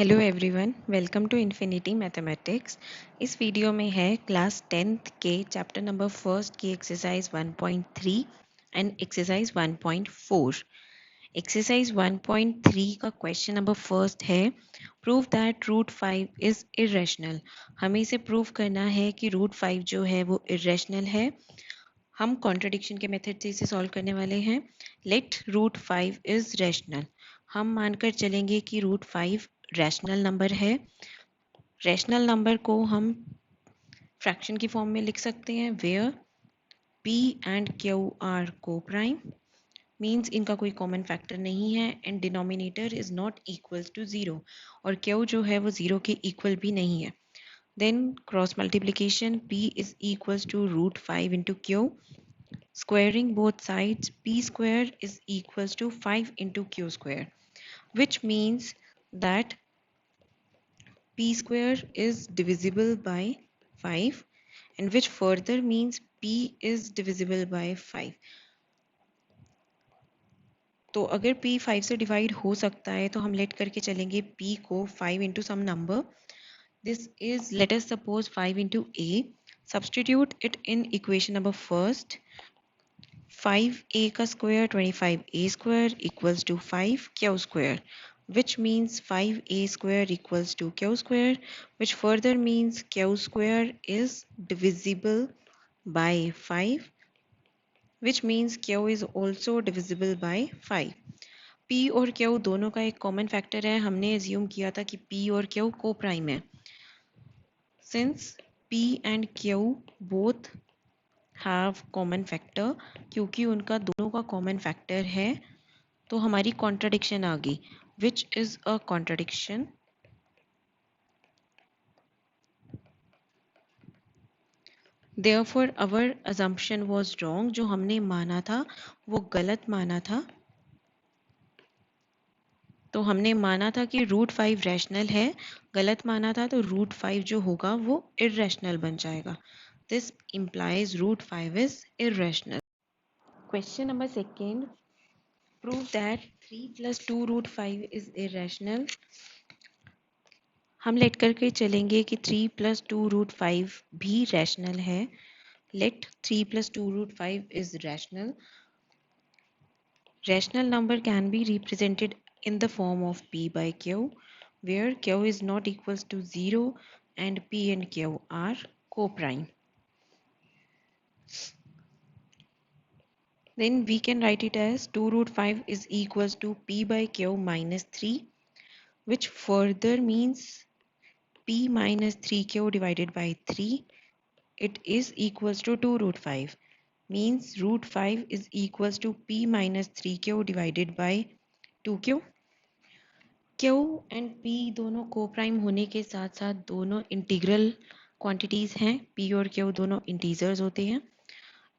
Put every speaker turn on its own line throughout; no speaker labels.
Hello everyone, welcome to infinity mathematics. इस video में है क्लास 10th के चैप्टर नंबर फर्स्ट की एक्सरसाइज 1.3 एंड एक्सरसाइज 1.4। एक्सरसाइज 1.3 का क्वेश्चन नंबर फर्स्ट है, prove that root 5 is irrational. हमें इसे प्रूव करना है कि रूट 5 जो है वो इरेशनल है। हम कॉन्ट्रडिक्शन के मेथड से इसे सॉल्व करने वाले हैं। Let root 5 is rational. हम मानकर चलेंगे कि रूट 5 रैशनल नंबर है। रैशनल नंबर को हम फ्रैक्शन की फॉर्म में लिख सकते हैं, where p and q are coprime, means इनका कोई कॉमन फैक्टर नहीं है and denominator is not equal to 0 और q जो है वो 0 के इक्वल भी नहीं है। Then cross multiplication p is equal to root 5 into q. Squaring both sides, p square is equals to 5 into q square, which means that p square is divisible by 5, and which further means p is divisible by 5. तो अगर p 5 से divide हो सकता है तो हम let करके चलेंगे p को 5 into some number. This is, let us suppose 5 into a. Substitute it in equation number first. 5a का square 25a square equals to 5q square, which means 5a square equals to q square, which further means q square is divisible by 5, which means q is also divisible by 5. p और q दोनों का एक common factor है। हमने assume किया था कि p और q को प्राइम है। Since p and q both have common factor, क्योंकि उनका दोनों का कॉमन फैक्टर है, तो हमारी कॉन्ट्रडिक्शन आ गई, which is a contradiction. Therefore our assumption was wrong. जो हमने माना था वो गलत माना था। तो हमने माना था कि रूट 5 रैशनल है, गलत माना था, तो रूट 5 जो होगा वो इररेशनल बन जाएगा। This implies root 5 is irrational. Question number second, prove that 3 + 2 root 5 is irrational. हम लेट करके चलेंगे कि 3 + 2 रूट 5 भी रैशनल है। Let 3 + 2 root 5 is rational. Rational number can be represented in the form of p by q, where q is not equals to 0 and p and q are co-prime. Then we can write it as 2 root 5 is equals to p by q minus 3, which further means p minus 3q divided by 3. It is equals to 2 root 5, means root 5 is equals to p minus 3q divided by 2q. q and p दोनों को prime होने के साथ साथ दोनों integral quantities हैं। p और q दोनों इंटीजर्स होते हैं।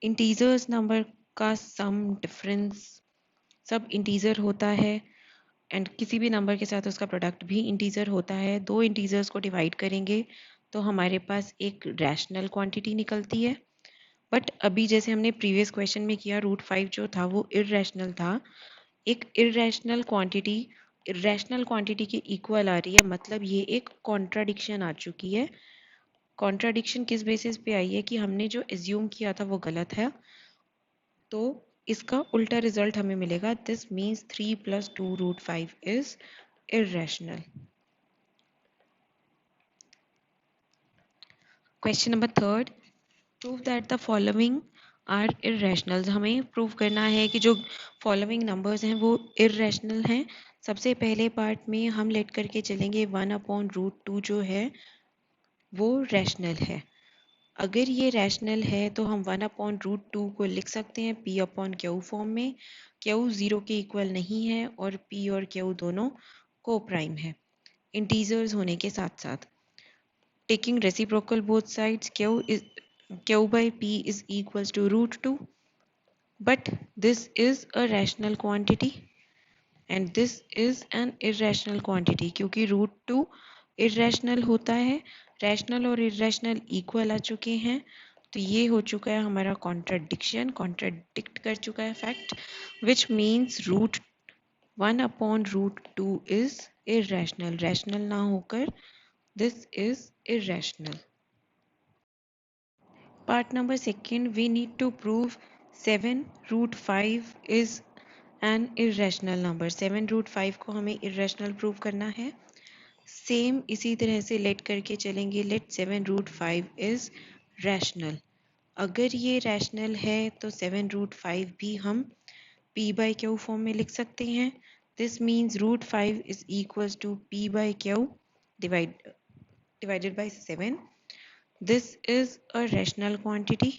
इंटीजर्स नंबर का सम, डिफरेंस सब इंटीजर होता है, एंड किसी भी नंबर के साथ उसका प्रोडक्ट भी इंटीजर होता है। दो इंटीजर्स को डिवाइड करेंगे तो हमारे पास एक रैशनल क्वांटिटी निकलती है। बट अभी जैसे हमने प्रीवियस क्वेश्चन में किया, रूट 5 जो था वो इररेशनल था। एक इररेशनल क्वांटिटी के इक्वल आ रही है, मतलब ये एक कॉन्ट्राडिक्शन आ चुकी है। कॉन्ट्राडिक्शन किस बेसिस पे आई है कि हमने जो एज्यूम किया था वो गलत है, तो इसका उल्टा रिजल्ट हमें मिलेगा। This means 3 + 2 root 5 is irrational. Question number third, prove that the following are irrational. हमें प्रूव करना है कि जो फॉलोइंग नंबर्स हैं वो इररेशनल हैं। सबसे पहले पार्ट में हम लेट करके चलेंगे 1/√2 जो है वो रैशनल है। अगर ये रैशनल है तो हम 1/√2 को लिख सकते हैं p/q फॉर्म में। q 0 के इक्वल नहीं है और p और q दोनों को प्राइम है इंटीजर्स होने के साथ साथ। Taking reciprocal both sides, q by p is equals to √2, but this is a rational quantity and this is an irrational quantity, क्योंकि √2 irrational होता है। रैशनल और इरेशनल इक्वल आ चुके हैं, तो ये हो चुका है हमारा कॉन्ट्रडिक्शन, कॉन्ट्रडिक्ट कर चुका है fact, which means root 1/√2 is irrational, rational ना होकर this is irrational. Part number second, we need to prove 7 root 5 is an irrational number. 7 root 5 को हमें irrational prove करना है. सेम इसी तरह से लेट करके चलेंगे. Let 7 root 5 is rational. अगर ये रैशनल है तो 7 रूट 5 भी हम p बाई क्यू फॉर्म में लिख सकते हैं. This means root 5 is equals to p by q divided by 7. This is a rational quantity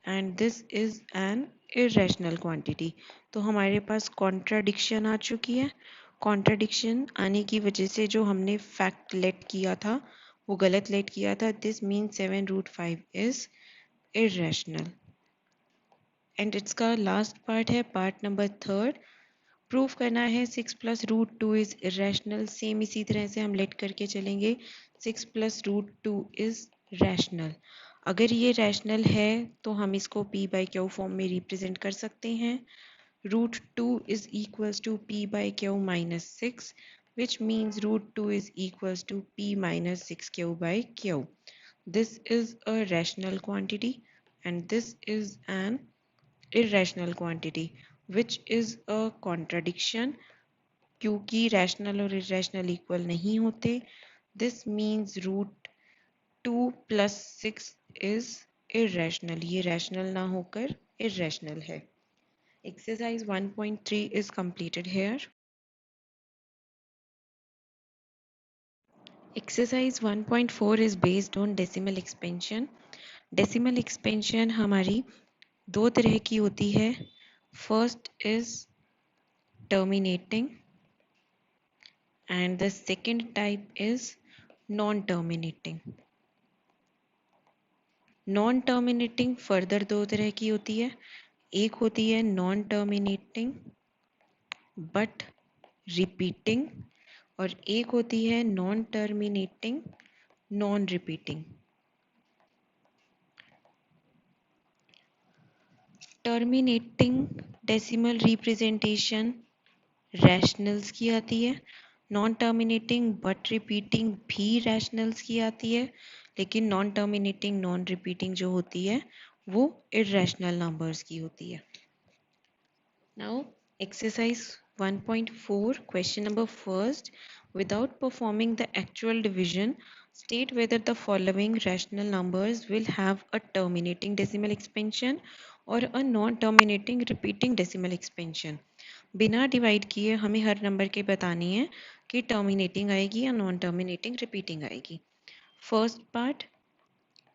and this is an irrational quantity. तो हमारे पास कॉन्ट्राडिक्शन आ चुकी है. कॉन्ट्राडिक्शन आने की वजह से जो हमने फैक्ट लेट किया था वो गलत लेट किया था. This mean 7 root 5 is irrational. And इसका लास्ट पार्ट है पार्ट नंबर थर्ड. प्रूफ करना है 6 plus root 2 is irrational. Same इसी तरह से हम लेट करके चलेंगे. 6 प्लस रूट 2 इज रैशनल. अगर ये रैशनल है तो हम इसको p बाई क्यू फॉर्म में रिप्रेजेंट कर सकते हैं. Root 2 is equals to p by q minus 6, which means root 2 is equals to p minus 6q by q. This is a rational quantity and this is an irrational quantity, which is a contradiction. क्योंकि rational और irrational equal नहीं होते. This means root 2 plus 6 is irrational. ये rational ना होकर irrational है. Exercise 1.3 is completed here. Exercise 1.4 is based on decimal expansion. Decimal expansion हमारी दो तरह की होती है. First is terminating and the second type is non-terminating. Non-terminating further दो तरह की होती है. एक होती है non-terminating but repeating और एक होती है non terminating non repeating. Terminating decimal representation rationals की आती है. नॉन टर्मिनेटिंग बट रिपीटिंग भी रैशनल्स की आती है. लेकिन नॉन टर्मिनेटिंग नॉन रिपीटिंग जो होती है वो इररेशनल नंबर्स की होती है. Now exercise 1.4 question number first. Without performing the actual division, state whether the following rational numbers will have a terminating decimal expansion or a non-terminating repeating decimal expansion. बिना divide किए हमें हर number के बतानी है कि टर्मिनेटिंग आएगी या non terminating repeating आएगी. First part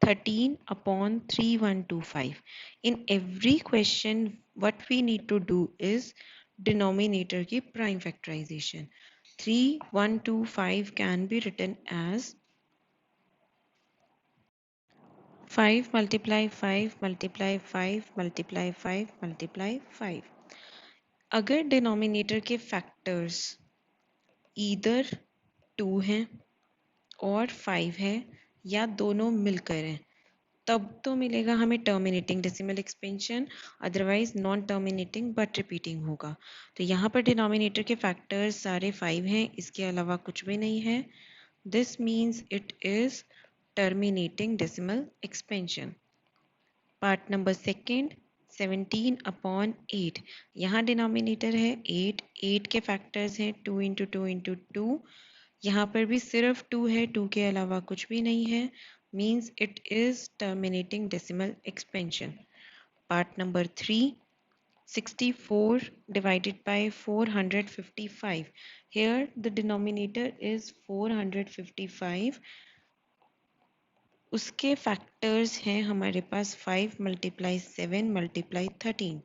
13 upon 3125. In every question what we need to do is denominator की prime factorization. 3125 can be written as 5 multiply 5 multiply 5 multiply 5 multiply 5. अगर डिनोमिनेटर के फैक्टर्स ईदर 2 हैं और 5 है या दोनों मिलकर हैं तब तो मिलेगा हमें terminating decimal expansion. Otherwise non terminating but repeating होगा. तो यहाँ पर डिनोमिनेटर के फैक्टर्स सारे 5 हैं, इसके अलावा कुछ भी नहीं है. This means it is terminating decimal expansion. Part number second 17 upon 8. यहाँ डिनोमिनेटर है 8. 8 के फैक्टर्स हैं 2 इंटू 2 इंटू 2. यहाँ पर भी सिर्फ 2 है, 2 के अलावा कुछ भी नहीं है. Means it is terminating decimal expansion. Part number 3, 64 divided by 455. Here the denominator is 455. उसके फैक्टर्स हैं हमारे पास 5 multiply 7 multiply 13.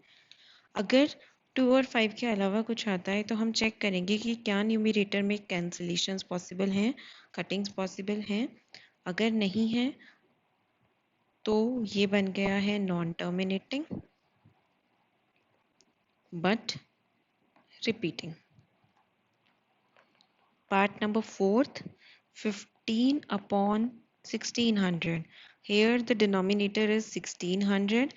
अगर 2 और 5 के अलावा कुछ आता है तो हम चेक करेंगे कि क्या न्यूमरेटर में कैंसलेशंस पॉसिबल हैं, कटिंग्स पॉसिबल हैं. अगर नहीं है तो ये बन गया है non terminating but repeating. Part number fourth 15 upon 1600. Here the denominator is 1600.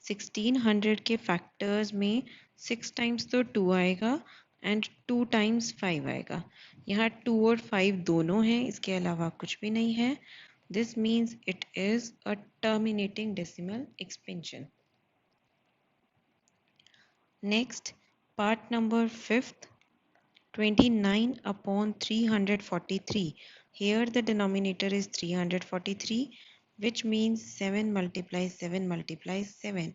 1600 के फैक्टर्स में 6 टाइम्स तो 2 आएगा एंड 2 टाइम्स 5 आएगा। यहाँ 2 और 5 दोनों हैं, इसके अलावा कुछ भी नहीं है। This means it is a terminating decimal expansion. Next part number 5th, 29 upon 343. Here the denominator is 343, which means 7 multiplies 7 multiplies 7.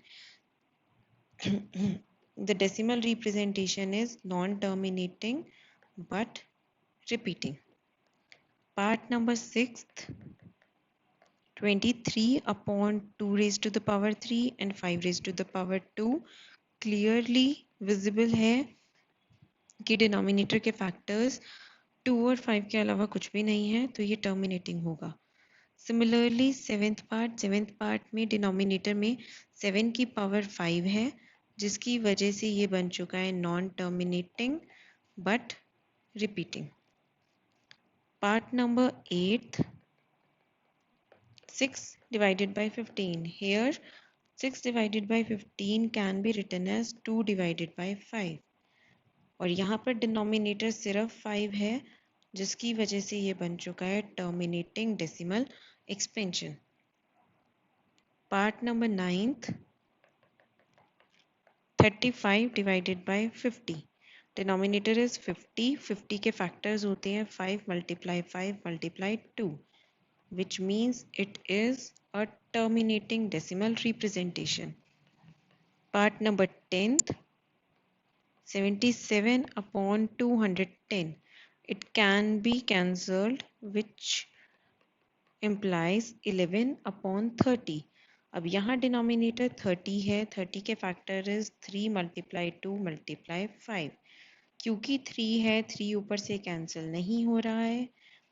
The decimal representation is non-terminating but repeating. Part number 6th, 23 upon 2 raised to the power 3 and 5 raised to the power 2. Clearly visible है कि denominator के factors 2 और 5 के अलावा कुछ भी नहीं है, तो ये टर्मिनेटिंग होगा। सिमिलरली सेवेंथ पार्ट में डिनोमिनेटर में 7 की पावर 5 है, जिसकी वजह से ये बन चुका है non terminating but repeating. Part number 8, 6 divided by 15. Here 6 divided by 15 can be written as 2 divided by 5, और यहाँ पर डिनोमिनेटर सिर्फ 5 है, जिसकी वजह से ये बन चुका है terminating decimal expansion. Part number 9th, 35 divided by 50. Denominator is 50, 50 के फैक्टर्स होते हैं 5 multiply 5 multiply 2, which means it is a terminating decimal representation. Part number 10th, 77 upon 210. It can be cancelled, which implies 11 upon 30. अब यहाँ denominator 30 है, 30 के factor is 3 multiply 2 multiply 5. क्योंकि 3 है, 3 ऊपर से कैंसिल नहीं हो रहा है,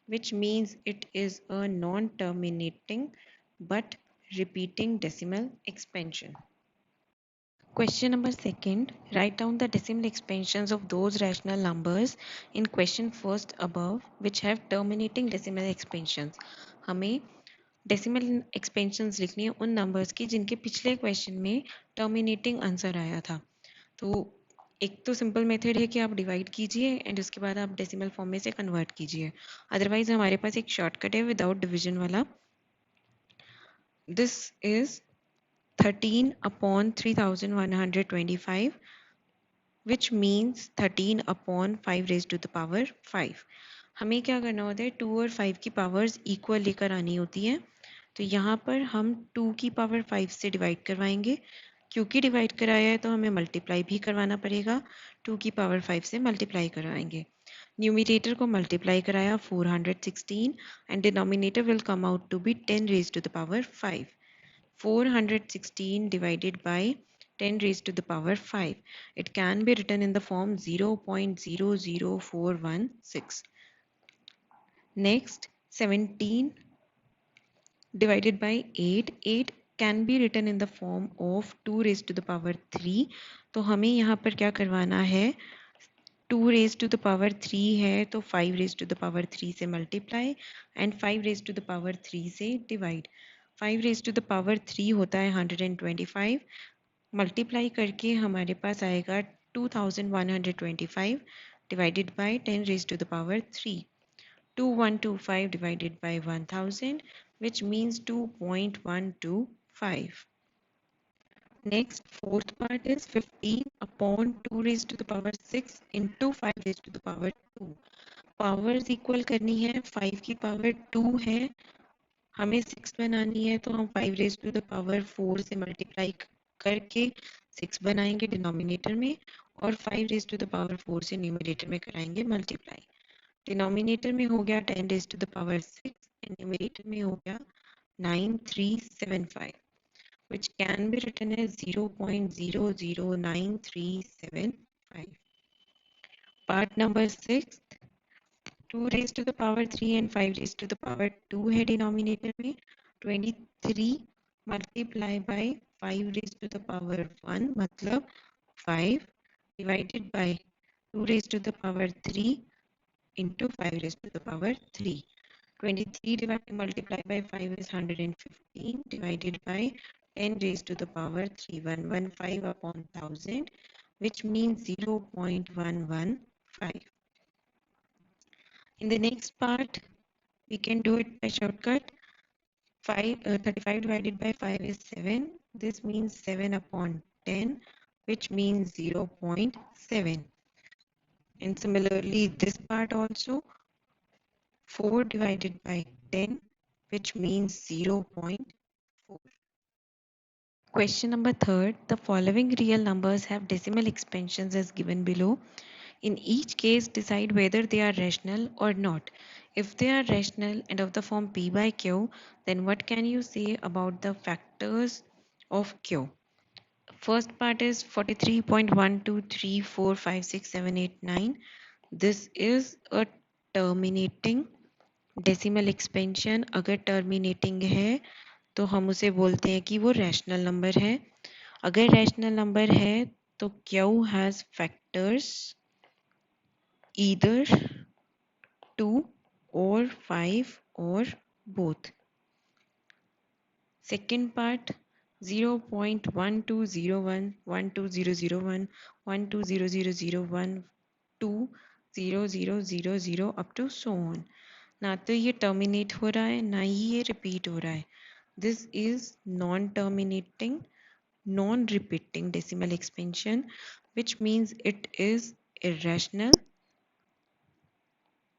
which means it is a non-terminating but repeating decimal expansion. Question number 2nd. Write down the decimal expansions of those rational numbers in question first above which have terminating decimal expansions. हमें decimal expansions लिखनी है उन numbers की जिनके पिछले question में terminating answer आया था। तो एक तो सिंपल मेथड है कि आप डिवाइड कीजिए एंड उसके बाद आप डेसिमल फॉर्म में से कन्वर्ट कीजिए। अदरवाइज हमारे पास एक शॉर्टकट है विदाउट डिवीजन वाला। This is 13 upon 3125, which means 13 upon 5 raised to the power 5. हमें क्या करना होता है, 2 और 5 की पावर्स इक्वल लेकर आनी होती हैं। तो यहाँ पर हम 2 की पावर 5 से डिवाइड करवाएंगे। क्योंकि डिवाइड कराया है तो हमें मल्टीप्लाई भी करवाना पड़ेगा, 2 की पावर 5 से मल्टीप्लाई करवाएंगे। न्यूमिनेटर को मल्टीप्लाई कराया 416 and denominator will come out to be 10 raised to the power 5. 416 divided by 10 raised to the power 5. It can be written in the form 0.00416. Next, 17 divided by 8. 8 can be written in the form of 2 raised to the power 3. तो हमें यहाँ पर क्या करवाना है, 2 raised to the power 3 है तो 5 raised to the power 3 से multiply and 5 raised to the power 3 से divide. 5 raised to the power 3 होता है 125, मल्टीप्लाई करके हमारे पास आएगा 2125 divided by 10 raised to the power 3. 2125 divided by 1000, which means 2.125. Next, fourth part is 15 upon 2 raised to the power 6 into 5 raised to the power 2. Powers equal करनी है, 5 की power 2 है, हमें 6 बनानी है, तो हम 5 raised to the power 4 से मल्टीप्लाई करके 6 बनाएंगे डिनोमिनेटर में और 5 raised to the power 4 से न्यूमरेटर में कराएंगे मल्टीप्लाई। डिनोमिनेटर में हो गया 10 raised to the power 6 and numerator में हो गया 9375, which can be written as 0.009375. Part number 6, 2 raised to the power 3 and 5 raised to the power 2 है डिनोमिनेटर में। 23 multiply by 5 raised to the power 1 मतलब 5 divided by 2 raised to the power 3 into 5 raised to the power 3. 23 multiplied by 5 is 115 divided by 10 raised to the power 3. 115 upon 1000, which means 0.115. In the next part, we can do it by shortcut. 35 divided by 5 is 7. This means 7 upon 10, which means 0.7. And similarly, this part also, 4 divided by 10, which means 0.4. Question number third, the following real numbers have decimal expansions as given below. In each case, decide whether they are rational or not. If they are rational and of the form p by q, then what can you say about the factors of q? First part is 43.123456789. This is a terminating decimal expansion. अगर terminating है तो हम उसे बोलते हैं कि वो rational number है. अगर रैशनल नंबर है तो q has factors either 2 or 5 or both. Second part 0.1201, 12001, 1200001, 20000 up to so on. ना तो ये terminate हो रहा है ना ही ये repeat हो रहा है. This is non-terminating, non-repeating decimal expansion, which means it is irrational.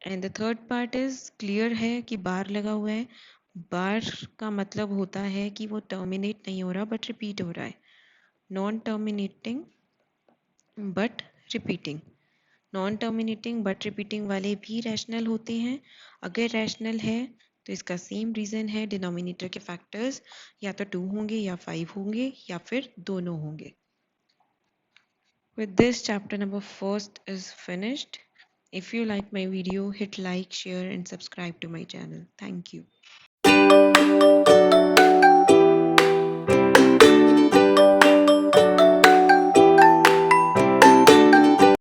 And the third part is clear है कि बार लगा हुआ है. बार का मतलब होता है कि वो टर्मिनेट नहीं हो रहा बट रिपीट हो रहा है. Non terminating but repeating. Non terminating but repeating वाले भी रैशनल होते हैं. अगर रैशनल है तो इसका सेम रीज़न है, डिनोमिनेटर के फैक्टर्स या तो 2 होंगे या 5 होंगे या फिर दोनों होंगे. With this, chapter number first is finished. If you like my video, hit like, share and subscribe to my channel. Thank you.